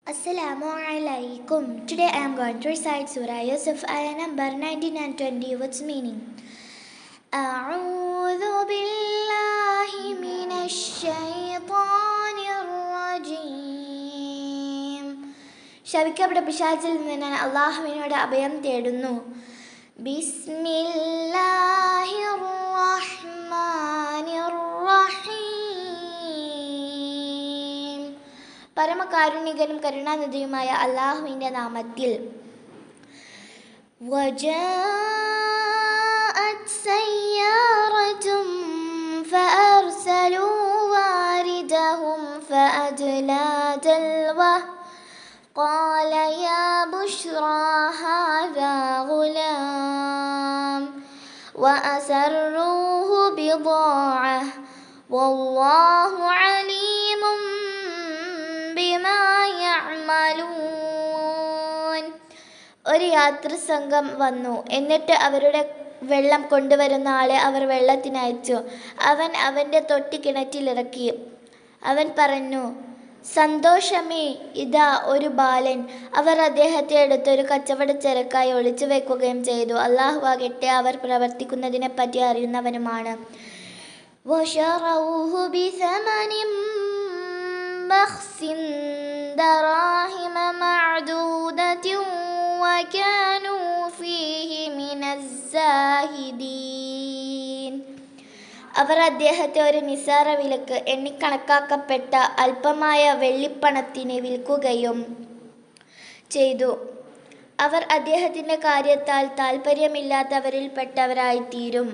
Assalamu alaikum. Today I am going to recite Surah Yusuf, ayah number 19 and 20. What's meaning? أعوذ بالله من الشيطان الرجيم. ശപിക്കപ്പെട്ട പിശാചിൽ നിന്ന് ഞാൻ അല്ലാഹുവിനോട് അഭയം തേടുന്നു. ബിസ്മില്ലാഹിർ റഹ്മാനിർ റഹീം. പരമകാരുണികനും കരുണാനിധിയുമായ അല്ലാഹുവിൻ്റെ നാമത്തിൽ. وجاءت سيارة فأرسلوا واردهم فأدلى دلوه قال يا بشرى هذا غلام وأسروه بضاعة والله عليم بما يعملون. ഒരു യാത്രാസംഘം വന്നു. എന്നിട്ട് അവരുടെ വെള്ളം കൊണ്ടുവരുന്ന ആളെ അവർ വെള്ളത്തിനയച്ചു. അവൻ അവൻ്റെ തൊട്ടി കിണറ്റിലിറക്കി. അവൻ പറഞ്ഞു, സന്തോഷമേ, ഇതാ ഒരു ബാലൻ. അവർ അദ്ദേഹത്തെ എടുത്ത് ഒരു കച്ചവടച്ചരക്കായി ഒളിച്ചു വെക്കുകയും ചെയ്തു. അല്ലാഹുവാകട്ടെ അവർ പ്രവർത്തിക്കുന്നതിനെപ്പറ്റി അറിയുന്നവനുമാണ്. وشروه بثمن بخس دراهم معدودة وكانوا فيه من الزاهدين. അവർ അദ്ദേഹത്തെ ഒരു നിസ്സാര വിലക്ക് എണ്ണിക്കണക്കാക്കപ്പെട്ട അല്പമായ വെള്ളിപ്പണത്തിന് വിൽക്കുകയും ചെയ്തു. അവർ അദ്ദേഹത്തിൻ്റെ കാര്യത്താൽ താൽപ്പര്യമില്ലാത്തവരിൽപ്പെട്ടവരായിത്തീരും.